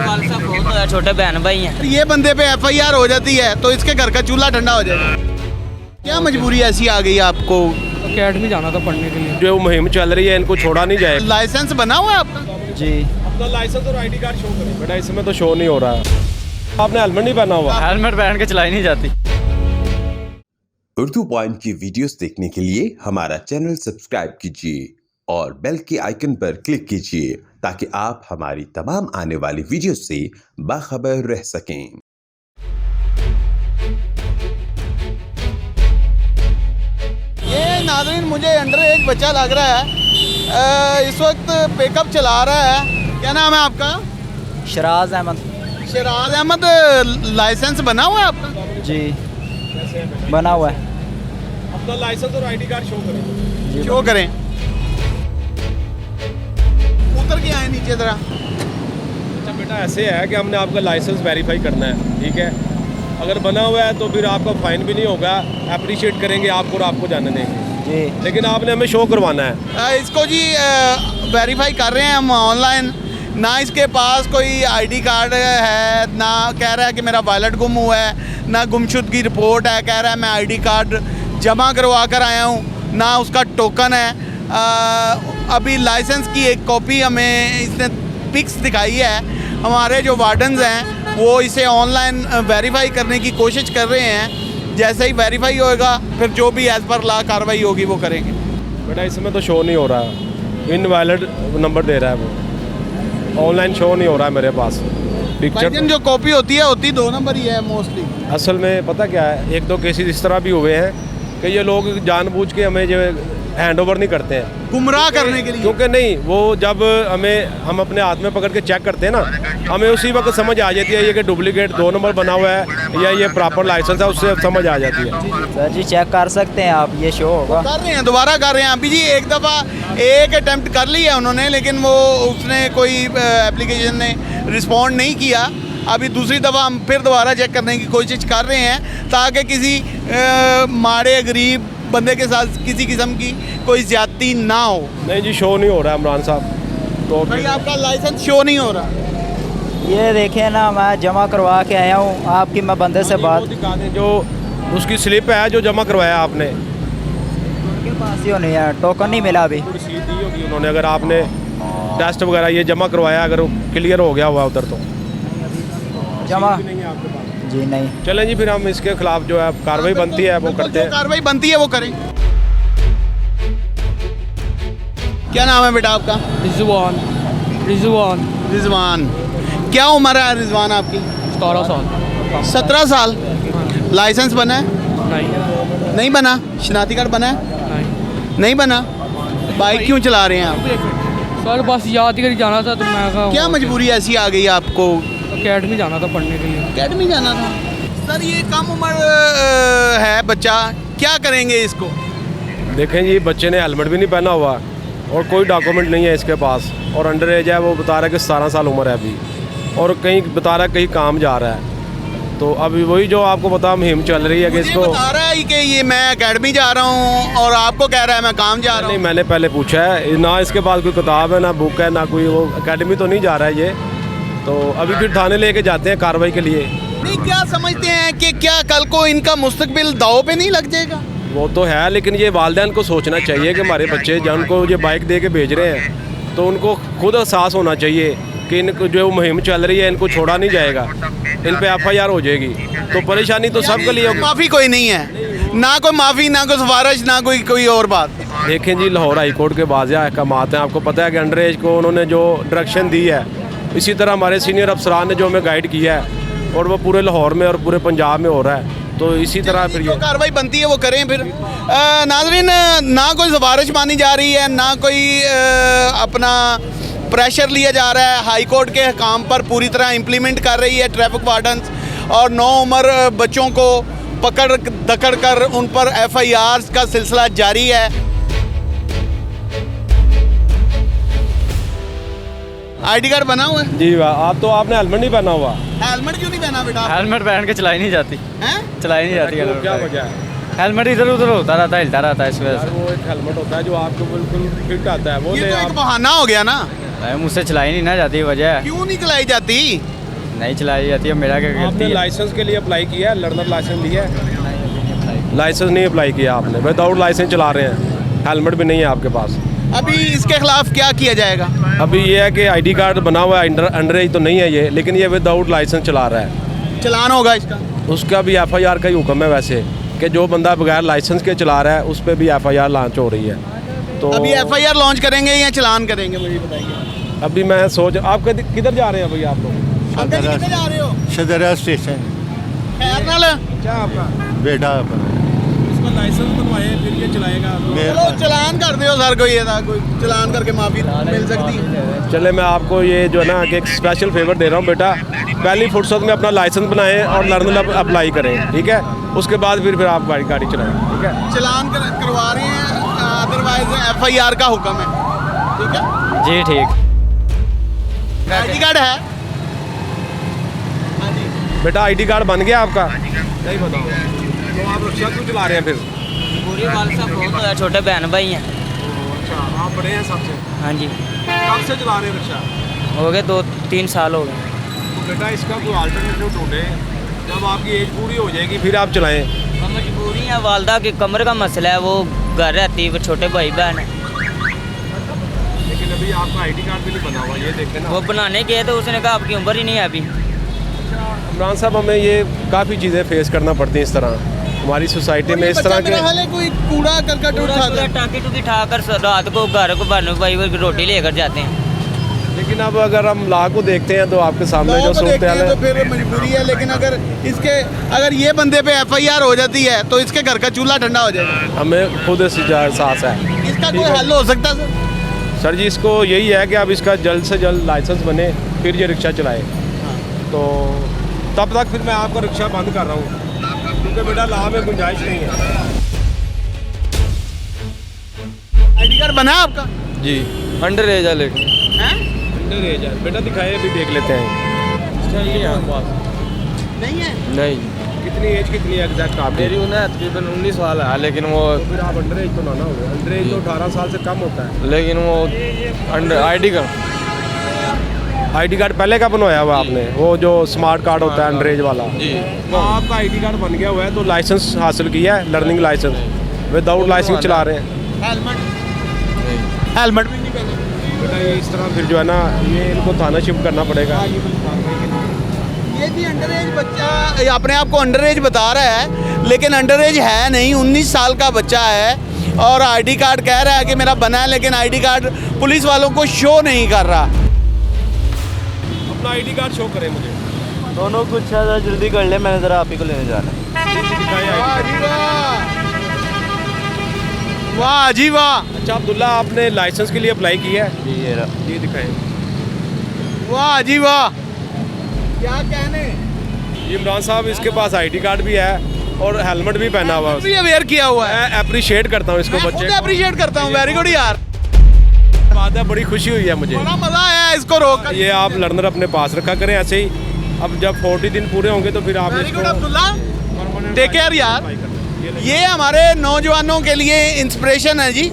वाले साहब बहुत होया, छोटे बहन भाई हैं। ये बंदे पे FIR हो जाती है तो इसके घर का चूल्हा ठंडा हो जाएगा। क्या मजबूरी ऐसी आ गई आपको? अकेडमी जाना था पढ़ने के लिए। जो मुहिम चल रही है इनको छोड़ा नहीं जाएगा। लाइसेंस बना हुआ है आपका? जी। अपना लाइसेंस और ID कार्ड शो करें। बेटा इसमें तो शो नहीं हो रहा है। आपने हेलमेट नहीं पहना हुआ। हेलमेट पहन के चलाई नहीं जाती। उर्दू पॉइंट की वीडियोस देखने के लिए हमारा चैनल सब्सक्राइब कीजिए और बेल के आइकन पर क्लिक कीजिए ताकि आप हमारी तमाम आने वाली वीडियो से बाखबर रह सकें। ये नाज़रीन मुझे अंडर एज बच्चा लग रहा है, इस वक्त पिकअप चला रहा है। क्या नाम है आपका? शराज अहमद। शराज अहमद। लाइसेंस बना हुआ है आपका? जी बना हुआ है। अपना लाइसेंस और ID कार्ड शो करें। शो करें। उतर के आए नीचे जरा। अच्छा बेटा ऐसे है कि हमने आपका लाइसेंस वेरीफाई करना है, ठीक है? अगर बना हुआ है तो फिर आपका फाइन भी नहीं होगा, अप्रिशिएट करेंगे आपको और आपको जाने देंगे जी। लेकिन आपने हमें शो करवाना है। इसको जी वेरीफाई कर रहे हैं हम ऑनलाइन। ना इसके पास कोई ID कार्ड है, ना कह रहा है कि मेरा वॉलेट गुम हुआ है, ना गुमशुदगी रिपोर्ट है, कह रहा है मैं ID कार्ड जमा करवा कर आया हूँ, ना उसका टोकन है। अभी लाइसेंस की एक कॉपी हमें इसने पिक्स दिखाई है। हमारे जो वार्डन्स हैं वो इसे ऑनलाइन वेरीफाई करने की कोशिश कर रहे हैं। जैसे ही वेरीफाई होएगा फिर जो भी एज़ पर लॉ कार्रवाई होगी वो करेंगे। बेटा इसमें तो शो नहीं हो रहा है, इनवैलिड नंबर दे रहा है वो, ऑनलाइन शो नहीं हो रहा है मेरे पास पिक्चर। जो कॉपी होती है 2 नंबर ही है मोस्टली। असल में पता क्या है, 1-2 केसेस इस तरह भी हुए हैं कि ये लोग जानबूझ के हमें जो हैंड ओवर नहीं करते हैं गुमराह करने के लिए। क्योंकि नहीं वो जब हम अपने हाथ में पकड़ के चेक करते हैं ना, हमें उसी वक्त समझ आ जाती है ये कि डुप्लीकेट 2 नंबर बना हुआ है या ये प्रॉपर लाइसेंस है, उससे समझ आ जाती है। सर जी चेक कर सकते हैं आप, ये शो होगा। कर रहे हैं, दोबारा कर रहे हैं। अभी जी एक दफ़ा एक अटेम्प्ट कर लिया उन्होंने, लेकिन वो उसने कोई एप्लीकेशन ने रिस्पॉन्ड नहीं किया। अभी दूसरी दफ़ा हम फिर दोबारा चेक करने की कोशिश कर रहे हैं ताकि किसी माड़े गरीब बंदे के साथ किसी किस्म की कोई ज्यादती ना हो। नहीं जी शो नहीं हो रहा है इमरान साहब। तो भाई आपका लाइसेंस शो नहीं हो रहा। ये देखें ना, मैं जमा करवा के आया हूँ आपकी, मैं बंदे से बात। दिखा दें जो उसकी स्लिप है जो जमा करवाया आपने। उनके पास ही होनी है, टोकन नहीं मिला अभी। रसीद दी होगी उन्होंने, अगर आपने टेस्ट वगैरह ये जमा करवाया, अगर क्लियर हो गया हुआ उधर तो जमा नहीं है आपके पास। जी नहीं। चलें जी फिर हम इसके खिलाफ जो है कार्रवाई बनती है वो करते हैं। कार्रवाई बनती है वो करें। क्या नाम है बेटा आपका? रिजवान। रिजवान। रिजवान। क्या उम्र है रिजवान आपकी? 17 साल। 17 साल। लाइसेंस बना है? नहीं। नहीं बना। शनाख्ती कार्ड बना है? नहीं। नहीं बना। बाइक क्यों चला रहे हैं आप? सर बस यादगिरी जाना था तो मैं कहा क्या मजबूरी ऐसी आ गई आपको? अकेडमी जाना था पढ़ने के लिए। अकेडमी जाना था। सर ये कम उम्र है बच्चा, क्या करेंगे इसको? देखें जी बच्चे ने हेलमेट भी नहीं पहना हुआ और कोई डॉक्यूमेंट नहीं है इसके पास, और अंडर एज है। वो बता रहा है कि 17 साल उम्र है अभी, और कहीं बता रहा है कहीं काम जा रहा है। तो अभी वही जो आपको पता मुहिम चल रही है कि इसको बता रहा है कि ये मैं अकेडमी जा रहा हूँ और आपको कह रहा है मैं काम जा रहा नहीं, हूँ। मैंने पहले पूछा है, ना इसके पास कोई किताब है ना बुक है ना कोई, वो अकेडमी तो नहीं जा रहा है ये। तो अभी फिर थाने लेके जाते हैं कार्रवाई के लिए। नहीं, क्या समझते हैं कि क्या कल को इनका मुस्तकबिल दाव पे नहीं लग जाएगा? वो तो है, लेकिन ये वालिदैन को सोचना चाहिए कि हमारे बच्चे जिनको ये बाइक दे के भेज रहे हैं तो उनको खुद एहसास होना चाहिए कि इनको जो मुहिम चल रही है इनको छोड़ा नहीं जाएगा, इन पे FIR हो जाएगी। तो परेशानी तो सबके लिए होगी। माफ़ी कोई नहीं है, ना कोई माफ़ी, ना कोई सिफारिश, ना कोई और बात। देखें जी लाहौर हाई कोर्ट के वाज़ेह अहकामात हैं। आपको पता है कि अंडर एज को उन्होंने जो डायरेक्शन दी है, इसी तरह हमारे सीनियर अफसरान ने जो हमें गाइड किया है, और वो पूरे लाहौर में और पूरे पंजाब में हो रहा है। तो इसी तरह फिर ये कार्रवाई बनती है वो करें। फिर नाज़रीन, ना कोई सिफारिश मानी जा रही है, ना कोई अपना प्रेशर लिया जा रहा है। हाई कोर्ट के काम पर पूरी तरह इम्प्लीमेंट कर रही है ट्रैफिक वार्डन्स, और 9 उम्र बच्चों को पकड़ दकड़ कर उन पर FIR का सिलसिला जारी है। ID कार्ड बना हुआ है? जी वाह, आप तो आपने हेलमेट नहीं पहना हुआ। हेलमेट क्यों नहीं पहना बेटा? हेलमेट पहन के चलाई नहीं जाती। हैं? चलाई नहीं जाती। क्यों, क्या वजह है? हेलमेट इधर उधर होता रहता है, हिलता रहता है इस वजह यार से। वो एक हेलमेट होता है जो आपको बिल्कुल फिट आता है, वो ये ले तो एक आप। बहाना हो गया ना। भाई मुझसे चलाई नहीं ना जाती, वजह है क्यों नहीं चलाई जाती? नहीं चलाई जाती है। मेरा क्या आपने गलती है? लाइसेंस के लिए अप्लाई किया है? लर्नर लाइसेंस लिया है? लाइसेंस नहीं अप्लाई किया आपने, विदाउट लाइसेंस चला रहे हैं, हेलमेट भी नहीं है आपके पास। अभी इसके खिलाफ क्या किया जाएगा? अभी ये है कि आईडी कार्ड बना हुआ है, अंडर एज तो नहीं है ये, लेकिन ये विदाउट लाइसेंस चला रहा है। चलान होगा इसका? उसका भी एफआईआर का ही हुक्म है वैसे, कि जो बंदा बगैर लाइसेंस के चला रहा है उस पर भी एफआईआर लॉन्च हो रही है। तो अभी एफआईआर लॉन्च करेंगे या चलान करेंगे, मुझे बताइए। अभी मैं सोच, आप किधर जा रहे हैं भैया आप लोग? अंकल जी, किधर जा रहे हो? सदरा स्टेशन खैर नाल क्या आपका? बेटा इसका लाइसेंस बनवाए फिर ये चलाएगा। चलो चलान कर दो सर, कोई ये था, कोई चलान करके माफी मिल सकती है। चले मैं आपको ये जो है ना कि एक स्पेशल फेवर दे रहा हूँ बेटा, पहली फुर्सत में अपना लाइसेंस बनाएं और लर्नर अप्लाई करें, ठीक है? उसके बाद फिर आप गाड़ी चलाएं, ठीक है? चलान करवा रहे हैं, अदरवाइज एफआईआर का हुक्म है, ठीक है? जी ठीक। आईडी कार्ड है? बेटा आईडी कार्ड बन गया आपका? नहीं बना हुआ। तो आप रिक्शा क्यों चला रहे हैं फिर? पूरी वाल साहब बहुत होया, छोटे बहन भाई हैं। अच्छा, आप बड़े हैं सबसे? हाँ जी, कब से चला रहे हैं रिक्शा? हो गए 2-3 साल हो गए। तो बेटा इसका कोई अल्टरनेटिव ढूंढे, जब आपकी एज पूरी हो जाएगी फिर आप चलाएं। अब मजबूरी है, वालदा की कमर का मसला है, वो घर रहती है, छोटे भाई बहन है। लेकिन अभी आपका आईडी कार्ड भी नहीं बना हुआ, ये देखें ना। वो बनाने गए तो उसने कहा आपकी उम्र ही नहीं है अभी। इमरान साहब, हमें ये काफ़ी चीज़ें फेस करना पड़ती हैं इस तरह, हमारी सोसाइटी में इस तरह के। मेरा हाल है, कोई कूड़ा करकट उठाता है। टाकी टूकी ठाकर रात को घर को बहन भाई वो रोटी लेकर जाते हैं। लेकिन अब अगर हम लॉ को देखते हैं तो आपके सामने जो लोग सूरत देखते हाल हैं है, तो फिर मजबूरी है, लेकिन अगर ये बंदे पे एफआईआर हो जाती है तो इसके घर का चूल्हा ठंडा हो जाएगा। हमें खुद इस एहसास है। इसका कोई हल हो सकता है सर? सर जी, इसको यही है कि अब इसका जल्द से जल्द लाइसेंस बने फिर ये रिक्शा चलाए। तो तब तक फिर मैं आपका रिक्शा बंद कर रहा हूँ, क्योंकि बेटा लॉ में गुंजाइश नहीं है। आईडी कार्ड बना है आपका? जी अंडर एज है लेकिन। हैं? अंडर एज है बेटा, दिखाए अभी देख लेते हैं। चाहिए नहीं है? नहीं, कितनी एज कितनी है एग्जैक्ट आपकी? मेरी उन्हें तकरीबन 19 साल है, लेकिन वो फिर आप अंडर एज तो ना हो गए। अंडर एज तो 18 साल से कम होता है। लेकिन वो अंडर आईडी कार्ड पहले का बनवाया हुआ आपने, वो जो स्मार्ट कार्ड होता है अंडर एज वाला? जी। तो आपका आईडी कार्ड बन गया हुआ है, तो लाइसेंस हासिल किया है, लर्निंग लाइसेंस, विदाउट लाइसेंस चला रहे हैं। हेलमेट भी नहीं पहने। बेटा ये इस तरह फिर जो है ना, ये इनको थाना शिफ्ट करना पड़ेगा। ये जी अंडर एज बच्चा अपने आप को अंडर एज बता रहा है, लेकिन अंडर एज है नहीं, 19 साल का बच्चा है और आईडी कार्ड कह रहा है कि मेरा बना है, लेकिन आईडी कार्ड पुलिस वालों को शो नहीं कर रहा। अपना आईडी कार्ड शो करें मुझे। दोनों कुछ ज़रा जल्दी कर ले, मैंने ज़रा आप ही को लेने जाना है। वाह जी वाह, वाह जी वाह। अच्छा अब्दुल्ला, आपने लाइसेंस के लिए अप्लाई किया है? जी ये रहा। ये दिखाएं। वाह जी वाह, क्या कहने। इमरान साहब, इसके पास आईडी कार्ड भी है और हेलमेट भी पहना हुआ भी है। अवेयर किया हुआ है। मैं अप्रिशिएट करता हूँ इसको, मैं बच्चे खुद अप्रिशिएट करता हूँ, वेरी गुड यार, बात है, बड़ी खुशी हुई है मुझे। बड़ा मजा आया इसको रोक कर। ये आप लर्नर अपने पास रखा करें ऐसे ही। अब जब 40 दिन पूरे होंगे तो फिर आप वेरी गुड इसको अब्दुल्ला, टेक केयर यार। ये हमारे नौजवानों के लिए इंस्पिरेशन है जी।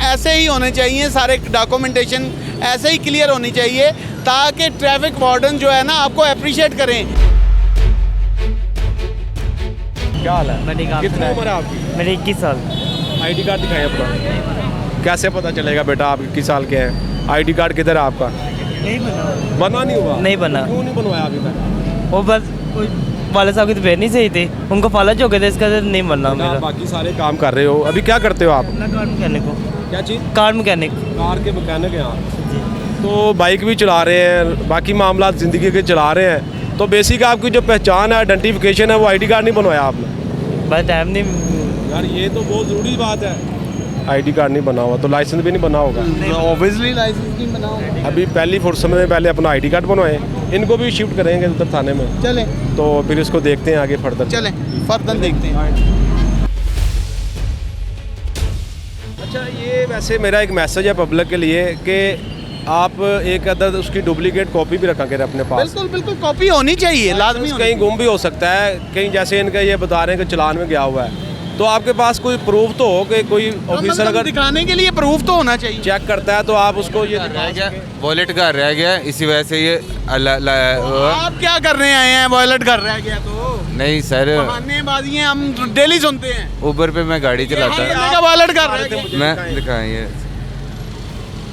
ऐसे ही होने चाहिए सारे डॉक्यूमेंटेशन, ऐसे ही क्लियर होनी चाहिए ताकि ट्रैफिक वार्डन जो है ना आपको अप्रिशिएट करें। क्या हाल है? कितनी उम्र है आपकी? मेरे 21 साल। आईडी कार्ड दिखाएं अपना। कैसे पता चलेगा बेटा आप 21 साल के हैं? आईडी कार्ड किधर है आपका? नहीं बना। बना नहीं हुआ? नहीं बना। क्यों नहीं बनवाया अभी तक? वो बस वाले साहब की तबीयत नहीं सही थी, उनको फालच हो गए थे, इसका नहीं बनना आप मेरा। बाकी सारे काम कर रहे हो, अभी क्या करते हो आप? कार मैकेनिक को। क्या चीज़? Car mechanic. कार के मैकेनिक हैं आप? तो बाइक भी चला रहे हैं, बाकी मामला ज़िंदगी के चला रहे हैं, तो बेसिक आपकी जो पहचान है, आइडेंटिफिकेशन है, वो आईडी कार्ड नहीं बनवाया आपने? बस टाइम नहीं। यार ये तो बहुत ज़रूरी बात है। आईडी कार्ड नहीं बना हुआ तो लाइसेंस भी नहीं बना होगा। ऑब्वियसली लाइसेंस नहीं बना होगा। अभी पहली फुर्सत में पहले अपना आईडी कार्ड बनवाएं, इनको भी शिफ्ट करेंगे उधर थाने में, चलें तो फिर इसको देखते हैं आगे फर्दर। चलें फर्दर देखते हैं। अच्छा, ये वैसे मेरा एक मैसेज है पब्लिक के लिए कि आप एक अदर उसकी डुप्लीकेट कॉपी भी रखा करें अपने पास। बिल्कुल बिल्कुल, कॉपी होनी चाहिए, लाजमी होनी कहीं गुम भी हो सकता है, कहीं जैसे इनका ये बता रहे हैं कि चलान में गया हुआ है, तो तो आपके पास कोई प्रूफ तो हो कि कोई ऑफिसर मतलब अगर दिखाने के लिए प्रूफ तो होना चाहिए। चेक करता है तो आप उसको ये रह गया, वॉलेट का रह गया, इसी वजह से ये आप क्या करने आए हैं, वॉलेट कर रह गया तो? नहीं सर, बहानेबाजी हैं, हम डेली सुनते हैं। ऊबर पे मैं गाड़ी चलाता हर का वॉलेट कर रह गया। मैं दिखाएंगे।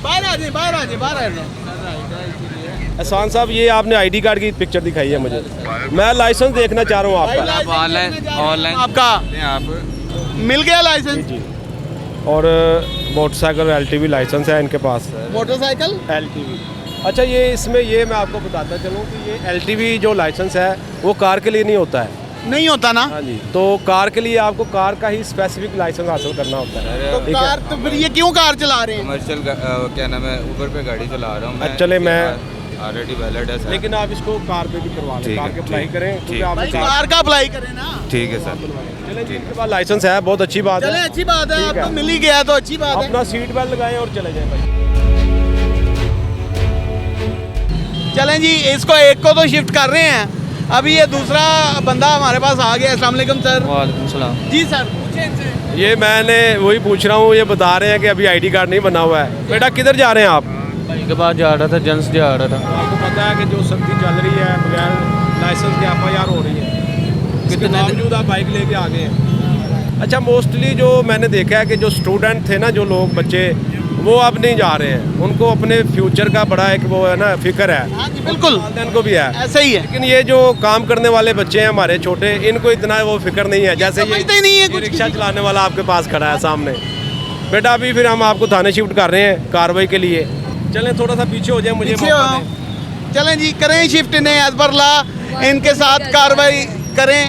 बाहर आ जाए, बाहर आ जाए, बाहर आ जाए। एहसान साहब ये आपने आईडी कार्ड की पिक्चर दिखाई है मुझे, मैं लाइसेंस देखना चाह रहा हूँ आपका। आप ऑनलाइन आपका आप मिल गया लाइसेंस? जी, और मोटरसाइकिल LTV लाइसेंस है इनके पास। मोटरसाइकिल LTV, अच्छा ये इसमें ये मैं आपको बताता चलूँ कि ये LTV जो लाइसेंस है वो कार के लिए नहीं होता है। नहीं होता ना? हाँ जी, तो कार के लिए आपको कार का ही स्पेसिफिक लाइसेंस हासिल करना होता है। तो ठीक है? कार तो फिर ये क्यों कार चला रहे हैं? कमर्शियल क्या नाम है, ऊबर पे गाड़ी चला रहा हूँ चले मैं ऑलरेडी वैलिड है सर। लेकिन आप इसको कार पे भी करवा लें, ठीक कार है, के अप्लाई ठीक, करें क्योंकि आप भाई कार का अप्लाई करें ना। ठीक है सर। चलें जी, इनके पास लाइसेंस है, बहुत अच्छी बात चले, है। अच्छी बात है, ठीक अब है। तो मिल ही गया तो अच्छी बात है। अपना सीट बेल्ट लगाएं और चले जाएं भाई। चलें जी, इसको एक को तो शिफ्ट कर रहे हैं, अभी ये दूसरा बंदा हमारे पास आ गया। अस्सलाम वालेकुम सर। वालेकुम सलाम। जी सर, पूछें इनसे। ये मैंने वही पूछ रहा हूँ, ये बता रहे हैं कि अभी आईडी कार्ड नहीं बना हुआ है। बेटा किधर जा रहे हैं आप? भाई के पास जा रहा था, जेंट्स जा रहा था। आपको पता है कि जो सख्ती चल रही है, बगैर लाइसेंस के FIR हो रही है, इसके बावजूद आप बाइक लेके आ गए हैं। अच्छा, मोस्टली जो मैंने देखा है कि जो स्टूडेंट थे ना, जो लोग बच्चे, वो अब नहीं जा रहे हैं। उनको अपने फ्यूचर का बड़ा एक वो है ना फिक्र है। हाँ जी, बिल्कुल वालिदैन को भी है, ऐसा ही है। लेकिन ये जो काम करने वाले बच्चे हैं हमारे छोटे, इनको इतना वो फिक्र नहीं है। जैसे समझते ही नहीं है ये कुछ रिक्शा किसी को। चलाने वाला आपके पास खड़ा है सामने। बेटा अभी फिर हम आपको थाने शिफ्ट कर रहे हैं कार्रवाई के लिए। चलें थोड़ा सा पीछे हो जाए, मुझे पीछे मौका हो। दें। चलें जी, करें शिफ्ट इन्हें एज पर लॉ, इनके साथ कार्रवाई करें।